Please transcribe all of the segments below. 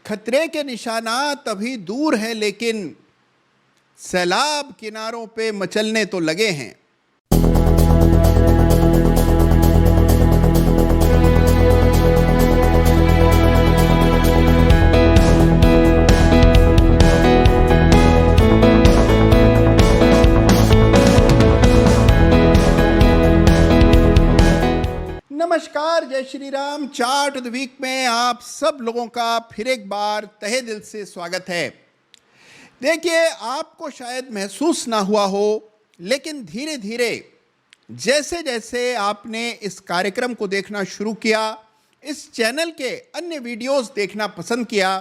खतरे के निशानात अभी दूर हैं, लेकिन सैलाब किनारों पे मचलने तो लगे हैं। नमस्कार, जय Shri Ram. Chart of the week में आप सब लोगों का फिर एक बार तहे दिल से स्वागत है। देखिए, आपको शायद महसूस ना हुआ हो, लेकिन धीरे धीरे जैसे जैसे आपने इस कार्यक्रम को देखना शुरू किया, इस चैनल के अन्य वीडियोस देखना पसंद किया,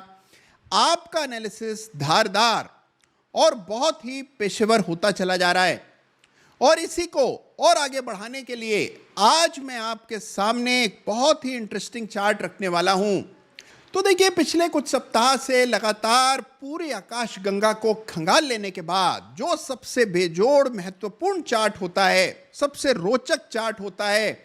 आपका एनालिसिस धारदार और बहुत ही पेशेवर होता चला जा रहा है। और इसी को और आगे बढ़ाने के लिए आज मैं आपके सामने एक बहुत ही इंटरेस्टिंग चार्ट रखने वाला हूं। तो देखिए, पिछले कुछ सप्ताह से लगातार पूरी आकाश गंगा को खंगाल लेने के बाद जो सबसे बेजोड़ महत्वपूर्ण चार्ट होता है, सबसे रोचक चार्ट होता है,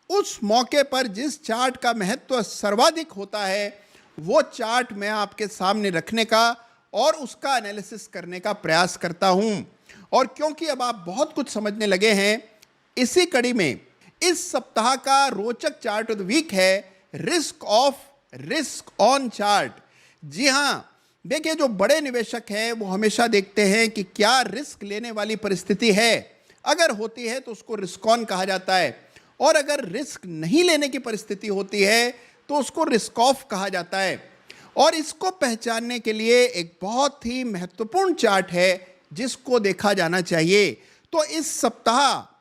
उस मौके पर जिस चार्ट का महत्व सर्वाधिक होता है, वो चार्ट मैं आपके सामने रखने का और उसका एनालिसिस करने का प्रयास करता हूं। और क्योंकि अब आप बहुत कुछ समझने लगे हैं, इसी कड़ी में इस सप्ताह का रोचक चार्ट ऑफ द वीक है रिस्क ऑन चार्ट। जी हां, देखिए, जो बड़े निवेशक हैं वो हमेशा देखते हैं कि क्या रिस्क लेने वाली परिस्थिति है। अगर होती है तो उसको रिस्क ऑन कहा जाता है, और अगर रिस्क नहीं लेने की परिस्थिति होती है तो उसको रिस्क ऑफ कहा जाता है। और इसको पहचानने के लिए एक बहुत ही महत्वपूर्ण चार्ट है जिसको देखा जाना चाहिए। तो इस सप्ताह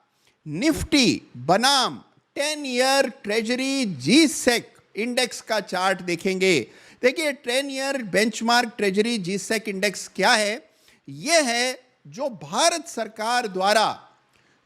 निफ्टी बनाम 10 ईयर ट्रेजरी जी-सेक इंडेक्स का चार्ट देखेंगे। देखिए, 10 ईयर बेंचमार्क ट्रेजरी जी-सेक इंडेक्स क्या है? यह है जो भारत सरकार द्वारा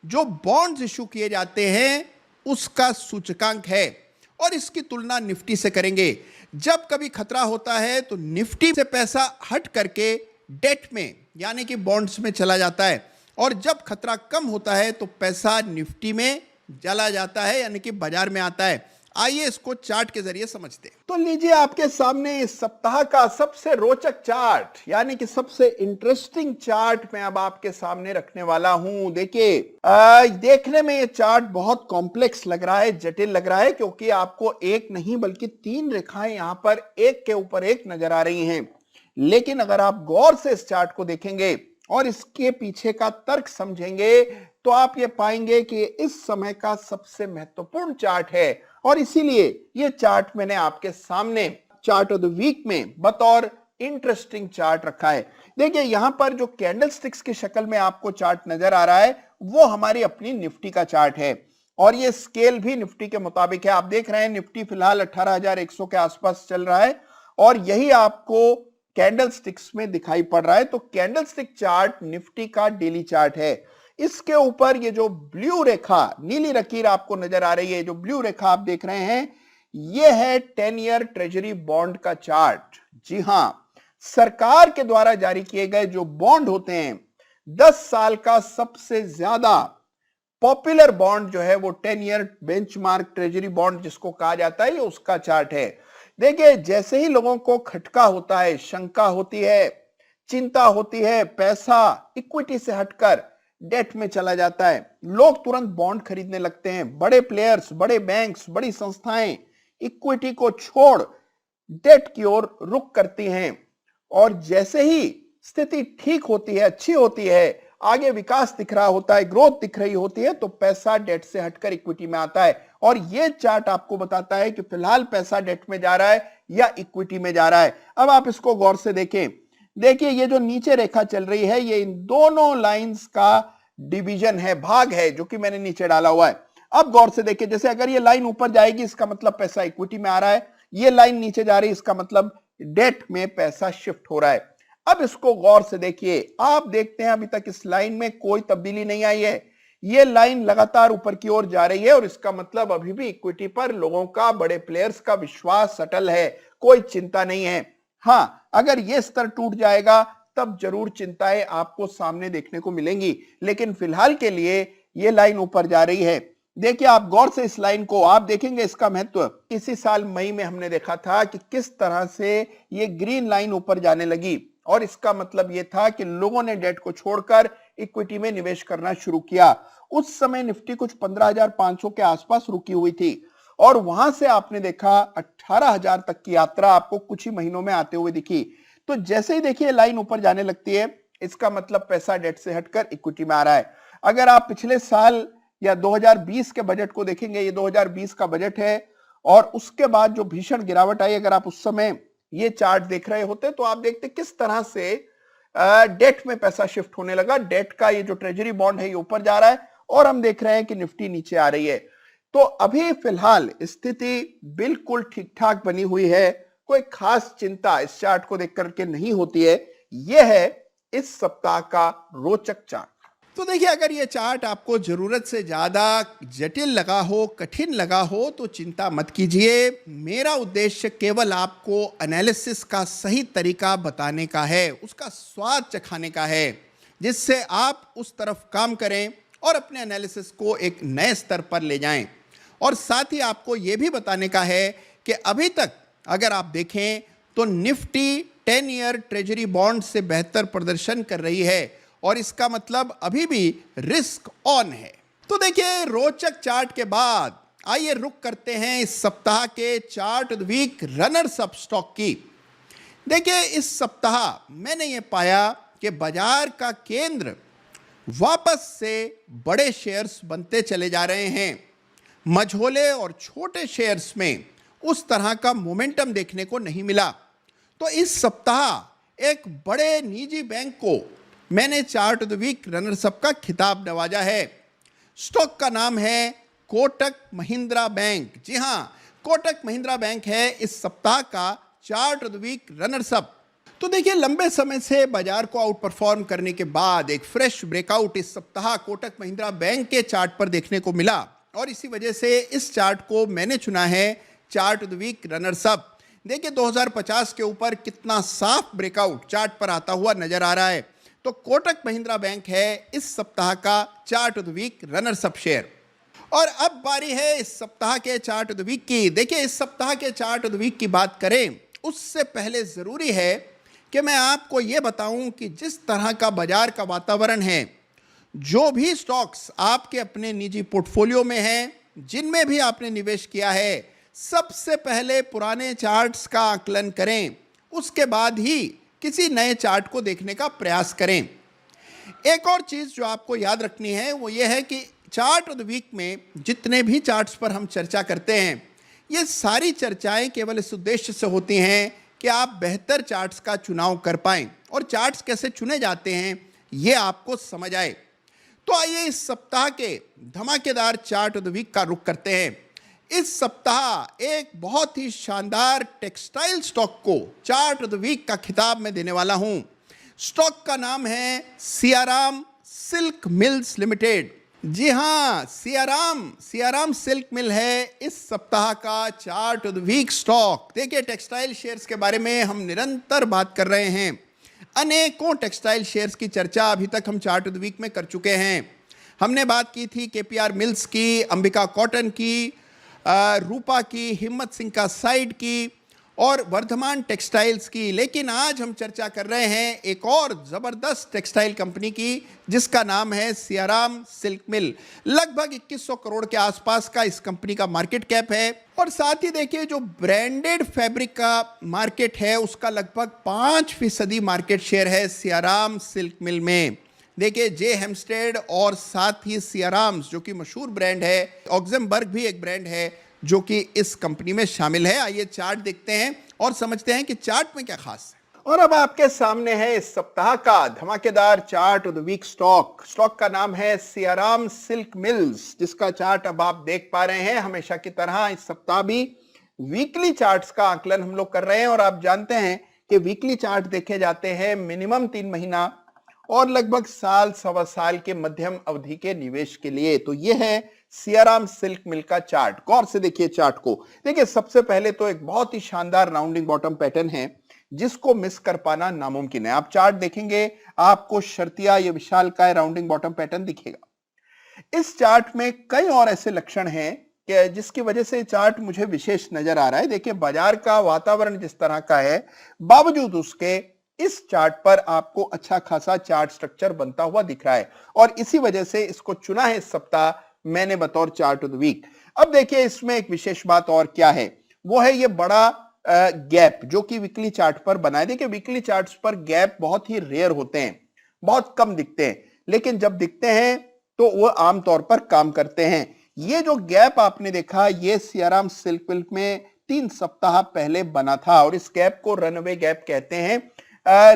जो बॉन्ड्स इशू किए जाते हैं उसका सूचकांक है, और इसकी तुलना निफ्टी से करेंगे। जब कभी खतरा होता है तो निफ्टी से पैसा हट करके डेट में यानी कि बॉन्ड्स में चला जाता है, और जब खतरा कम होता है तो पैसा निफ्टी में चला जाता है यानी कि बाजार में आता है। आइए इसको चार्ट के जरिए समझते हैं। तो लीजिए, आपके सामने इस सप्ताह का सबसे रोचक चार्ट यानी कि सबसे इंटरेस्टिंग चार्ट मैं अब आपके सामने रखने वाला हूं। देखिए, देखने में ये चार्ट बहुत कॉम्प्लेक्स लग रहा है, जटिल लग रहा है, क्योंकि आपको एक नहीं बल्कि 3 रेखाएं यहां पर एक के ऊपर एक नजर आ रही हैं। लेकिन अगर आप गौर से इस चार्ट को देखेंगे और इसके पीछे का तर्क समझेंगे तो आप ये पाएंगे कि इस समय का सबसे महत्वपूर्ण चार्ट है, और इसीलिए ये चार्ट मैंने आपके सामने चार्ट ऑफ द वीक में बतौर इंटरेस्टिंग चार्ट रखा है। देखिए, यहां पर जो कैंडलस्टिक्स की शक्ल में आपको चार्ट नजर आ रहा है वो हमारी अपनी निफ्टी का चार्ट है, और ये स्केल भी निफ्टी के मुताबिक है। आप देख रहे हैं निफ्टी फिलहाल 18,100 के आसपास चल रहा है, और यही आपको कैंडलस्टिक्स में दिखाई पड़ रहा है। तो कैंडलस्टिक चार्ट निफ्टी का डेली चार्ट है। इसके ऊपर ये जो ब्लू रेखा, नीली लकीर आपको नजर आ रही है, जो ब्लू रेखा आप देख रहे हैं, ये है 10 ईयर ट्रेजरी बॉन्ड का चार्ट। जी हां, सरकार के द्वारा जारी किए गए जो बॉन्ड होते हैं, 10 साल का सबसे ज्यादा पॉपुलर बॉन्ड जो है वो 10 ईयर बेंचमार्क ट्रेजरी बॉन्ड जिसको कहा जाता है, ये उसका चार्ट है। देखिए, जैसे ही लोगों को खटका होता है, शंका होती है, चिंता होती है, पैसा इक्विटी से हटकर डेट में चला जाता है, लोग तुरंत बॉन्ड खरीदने लगते हैं। बड़े प्लेयर्स, बड़े बैंक्स, बड़ी संस्थाएं इक्विटी को छोड़ डेट की ओर रुख करती हैं, और जैसे ही स्थिति ठीक होती है, अच्छी होती है, आगे विकास दिख रहा होता है, ग्रोथ दिख रही होती है, तो पैसा डेट से हटकर इक्विटी में आता है। और यह चार्ट आपको बताता है कि फिलहाल पैसा डेट में जा रहा है या इक्विटी में जा रहा है। अब आप इसको गौर से देखें। देखिए, ये जो नीचे रेखा चल रही है, ये इन दोनों लाइंस का डिवीजन है, भाग है, जो कि मैंने नीचे डाला हुआ है। अब गौर से देखिए, जैसे अगर ये लाइन ऊपर जाएगी इसका मतलब पैसा इक्विटी में आ रहा है, ये लाइन नीचे जा रही है इसका मतलब डेट में पैसा शिफ्ट हो रहा है। अब इसको गौर से देखिए, आप देखते हैं अभी तक इस लाइन में कोई तब्दीली नहीं आई है, ये लाइन लगातार ऊपर की ओर जा रही है, और इसका मतलब अभी भी इक्विटी पर लोगों का, बड़े प्लेयर्स का विश्वास अटल है, कोई चिंता नहीं है। हां, अगर ये स्तर टूट जाएगा तब जरूर चिंताएं आपको सामने देखने को मिलेंगी, लेकिन फिलहाल के लिए ये लाइन ऊपर जा रही है। देखिए आप गौर से इस लाइन को आप देखेंगे, इसका महत्व इसी साल मई में हमने देखा था कि किस तरह से ये ग्रीन लाइन ऊपर जाने लगी, और इसका मतलब ये था कि लोगों ने डेट को छोड़कर इक्विटी में निवेश करना शुरू किया। उस समय निफ्टी कुछ 15,500 के आसपास रुकी हुई थी, और वहां से आपने देखा 18,000 तक की यात्रा आपको कुछ ही महीनों में आते हुए दिखी। तो जैसे ही देखिए लाइन ऊपर जाने लगती है, इसका मतलब पैसा डेट से हटकर इक्विटी में आ रहा है। अगर आप पिछले साल या 2020 के बजट को देखेंगे, ये 2020 का बजट है, और उसके बाद जो भीषण गिरावट आई, अगर आप उस समय ये चार्ट देख रहे होते तो आप देखते किस तरह से डेट में पैसा शिफ्ट होने लगा। डेट का ये जो ट्रेजरी बॉन्ड है ये ऊपर जा रहा है, और हम देख रहे हैं कि निफ्टी नीचे आ रही है। तो अभी फिलहाल स्थिति बिल्कुल ठीक ठाक बनी हुई है, कोई खास चिंता इस चार्ट को देख करके नहीं होती है। यह है इस सप्ताह का रोचक चार्ट। तो देखिए, अगर ये चार्ट आपको जरूरत से ज्यादा जटिल लगा हो, कठिन लगा हो, तो चिंता मत कीजिए। मेरा उद्देश्य केवल आपको एनालिसिस का सही तरीका बताने का है, उसका स्वाद चखाने का है, जिससे आप उस तरफ काम करें और अपने एनालिसिस को एक नए स्तर पर ले जाएं। और साथ ही आपको यह भी बताने का है कि अभी तक अगर आप देखें तो निफ्टी 10 ईयर ट्रेजरी बॉन्ड से बेहतर प्रदर्शन कर रही है, और इसका मतलब अभी भी रिस्क ऑन है। तो देखिए, रोचक चार्ट के बाद आइए रुक करते हैं इस सप्ताह के chart of the week runners up stock की। देखिए, इस सप्ताह मैंने ये पाया कि बाजार का केंद्र वापस से बड़े शेयर्स बनते चले जा रहे हैं। मझोले और छोटे शेयर्स में उस तरह का मोमेंटम देखने को नहीं मिला। तो इस सप्ताह एक बड़े निजी बैंक को मैंने chart of the week runners up का खिताब नवाजा है। स्टॉक का नाम है कोटक महिंद्रा बैंक। जी हां, कोटक महिंद्रा बैंक है इस सप्ताह का chart of the week runners up. तो देखिए, लंबे समय से बाजार को आउट परफॉर्म करने के बाद एक फ्रेश ब्रेकआउट इस सप्ताह कोटक महिंद्रा बैंक के चार्ट पर देखने को मिला, और इसी वजह से इस चार्ट को मैंने चुना है chart of the week runners up. देखिए, 2050 के ऊपर कितना साफ ब्रेकआउट चार्ट पर आता हुआ नजर आ रहा है। तो कोटक महिंद्रा बैंक है इस सप्ताह का chart of the week runners up share. और अब बारी है इस सप्ताह के चार्ट ऑफ द वीक की। देखिए, इस सप्ताह के चार्ट ऑफ द वीक की बात करें उससे पहले जरूरी है कि मैं आपको यह बताऊं कि जिस तरह का बाजार का वातावरण है, जो भी स्टॉक्स आपके अपने निजी पोर्टफोलियो में हैं, जिनमें भी आपने निवेश किया है, सबसे पहले पुराने चार्ट्स का आकलन करें, उसके बाद ही किसी नए चार्ट को देखने का प्रयास करें। एक और चीज जो आपको याद रखनी है वो ये है कि चार्ट ऑफ द वीक में जितने भी चार्ट्स पर हम चर्चा करते हैं, ये सारी चर्चाएं केवल इस उद्देश्य से होती हैं कि आप बेहतर चार्ट्स का चुनाव कर पाएं, और चार्ट्स कैसे चुने जाते हैं ये आपको समझ आए। तो आइए इस सप्ताह के धमाकेदार चार्ट ऑफ द वीक का रुख करते हैं। इस सप्ताह एक बहुत ही शानदार टेक्सटाइल स्टॉक को चार्ट ऑफ द वीक का खिताब मैं देने वाला हूं। स्टॉक का नाम है सियाराम सिल्क मिल्स लिमिटेड। जी हां, सियाराम सिल्क मिल है इस सप्ताह का chart of the week stock. देखिए, टेक्सटाइल शेयर्स के बारे में हम निरंतर बात कर रहे हैं। अनेकों टेक्सटाइल शेयर्स की चर्चा अभी तक हम चार्ट ऑफ द वीक में कर चुके हैं। हमने बात की थी केपीआर मिल्स की, अंबिका कॉटन की, रूपा की, हिम्मत सिंह का साइड की, और वर्धमान टेक्सटाइल्स की। लेकिन आज हम चर्चा कर रहे हैं एक और जबरदस्त टेक्सटाइल कंपनी की, जिसका नाम है सियाराम सिल्क मिल। लगभग 2100 करोड़ के आसपास का इस कंपनी का मार्केट कैप है, और साथ ही देखिए जो ब्रांडेड फैब्रिक का मार्केट है उसका लगभग 5% मार्केट शेयर है सियाराम सिल्क मिल में। देखिए, जे हेम्स्टेड और साथ ही सियाराम्स जो कि मशहूर ब्रांड है, ऑक्सेमबर्ग भी एक ब्रांड है जो कि इस कंपनी में शामिल है। आइए चार्ट देखते हैं और समझते हैं कि चार्ट में क्या खास है। और अब आपके सामने है इस सप्ताह का धमाकेदार chart of the week stock. Stock का नाम है सियाराम सिल्क मिल्स, जिसका चार्ट अब आप देख पा रहे हैं। हमेशा की तरह इस सप्ताह भी वीकली चार्ट्स का आकलन हम लोग कर रहे हैं, और आप जानते हैं कि वीकली चार्ट देखे जाते हैं मिनिमम 3 महीना और लगभग साल सवा साल के मध्यम अवधि के निवेश के लिए। तो यह है सियाराम सिल्क मिल का चार्ट। गौर से देखिए चार्ट को। देखिए, सबसे पहले तो एक बहुत ही शानदार राउंडिंग बॉटम पैटर्न है, जिसको मिस कर पाना नामुमकिन है। आप चार्ट देखेंगे, आपको शर्तिया ये विशालकाय राउंडिंग बॉटम पैटर्न दिखेगा। इस चार्ट में कई और ऐसे लक्षण हैं कि जिसकी वजह से चार्ट मुझे विशेष नजर आ रहा है। देखिए, बाजार का वातावरण जिस तरह का है, बावजूद उसके इस चार्ट पर आपको अच्छा खासा चार्ट स्ट्रक्चर बनता हुआ दिख रहा है और इसी वजह से इसको चुना है इस सप्ताह मैंने बतौर चार्ट ऑफ द वीक। अब देखिए, इसमें एक विशेष बात और क्या है, वो है ये बड़ा गैप जो कि वीकली चार्ट पर बना है। देखिए, वीकली चार्ट्स पर गैप बहुत ही रेयर होते हैं, बहुत कम दिखते हैं, लेकिन जब दिखते हैं तो वो आमतौर पर काम करते हैं। ये जो गैप आपने देखा, ये सियाराम सिल्क मिल में 3 सप्ताह पहले बना था और इस गैप को रनअवे गैप कहते हैं।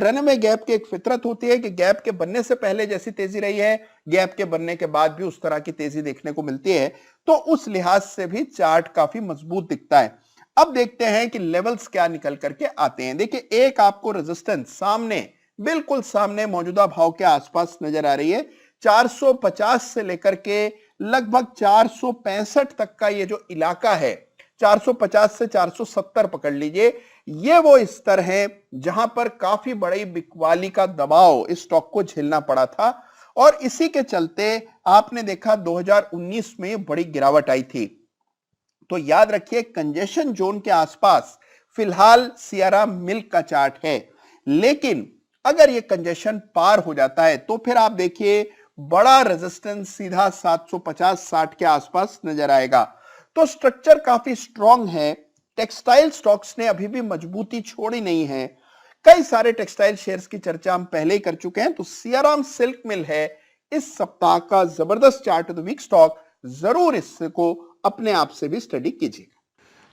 रनअवे गैप की एक फितरत होती है कि गैप के बनने से पहले जैसी तेजी रही है, गैप के बनने के बाद भी उस तरह की तेजी देखने को मिलती है, तो उस लिहाज से भी चार्ट काफी मजबूत दिखता है। अब देखते हैं कि लेवल्स क्या निकल करके आते हैं। देखिए, एक आपको रेजिस्टेंस सामने, बिल्कुल सामने मौजूदा भाव के आसपास नजर आ रही है। 450 से लेकर के लगभग 465 तक का ये जो इलाका है, 450 से 470 पकड़ लीजिए, ये वो स्तर है जहां पर काफी बड़ी बिकवाली का दबाव इस स्टॉक को झेलना पड़ा था और इसी के चलते आपने देखा 2019 में बड़ी गिरावट आई थी। तो याद रखिए, कंजेशन जोन के आसपास फिलहाल सियाराम मिल्क का चार्ट है, लेकिन अगर ये कंजेशन पार हो जाता है तो फिर आप देखिए बड़ा रेजिस्टेंस सीधा 750-60 के आसपास नजर आएगा। तो स्ट्रक्चर काफी स्ट्रांग है। टेक्सटाइल स्टॉक्स ने अभी भी मजबूती छोड़ी नहीं है। कई सारे टेक्सटाइल शेयर्स की चर्चा हम पहले ही कर चुके हैं। तो सियाराम सिल्क मिल है इस सप्ताह का जबरदस्त chart of the week stock, जरूर इसको अपने आप से भी स्टडी कीजिएगा।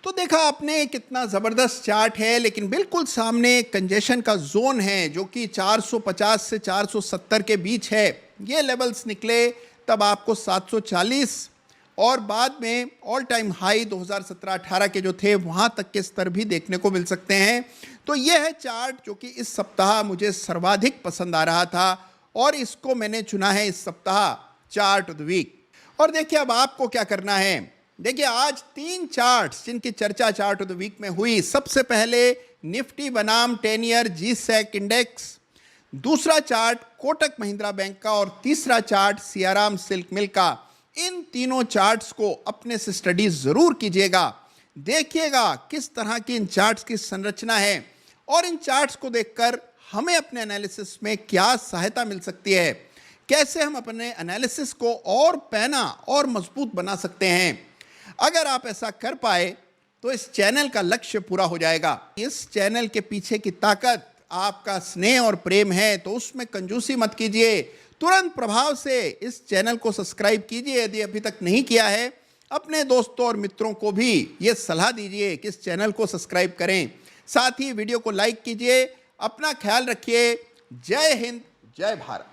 तो देखा आपने कितना जबरदस्त चार्ट है, लेकिन बिल्कुल सामने कंजेशन का जोन है जो कि 450 से 470 के बीच है। ये लेवल्स निकले तब आपको 740 और बाद में ऑल टाइम हाई 2017-18 के जो थे वहां तक के स्तर भी देखने को मिल सकते हैं। तो ये है चार्ट जो कि इस सप्ताह मुझे सर्वाधिक पसंद आ रहा था और इसको मैंने चुना है इस सप्ताह चार्ट ऑफ द वीक। और देखिए, अब आपको क्या करना है। देखिए, आज 3 चार्ट्स जिनकी चर्चा चार्ट ऑफ द वीक में हुई। सबसे पहले निफ्टी बनाम 10 ईयर जी-सेक इंडेक्स, दूसरा चार्ट कोटक महिंद्रा बैंक का और तीसरा चार्ट सियाराम सिल्क मिल का। इन तीनों चार्ट्स को अपने से स्टडी जरूर कीजिएगा, देखिएगा किस तरह की इन चार्ट्स की संरचना है और इन चार्ट्स को देखकर हमें अपने एनालिसिस में क्या सहायता मिल सकती है, कैसे हम अपने एनालिसिस को और पैना और मजबूत बना सकते हैं। अगर आप ऐसा कर पाए तो इस चैनल का लक्ष्य पूरा हो जाएगा। इस चैनल के पीछे की ताकत आपका स्नेह और प्रेम है, तो उसमें कंजूसी मत कीजिए। तुरंत प्रभाव से इस चैनल को सब्सक्राइब कीजिए यदि अभी तक नहीं किया है। अपने दोस्तों और मित्रों को भी ये सलाह दीजिए कि इस चैनल को सब्सक्राइब करें। साथ ही वीडियो को लाइक कीजिए। अपना ख्याल रखिए। जय हिंद, जय भारत।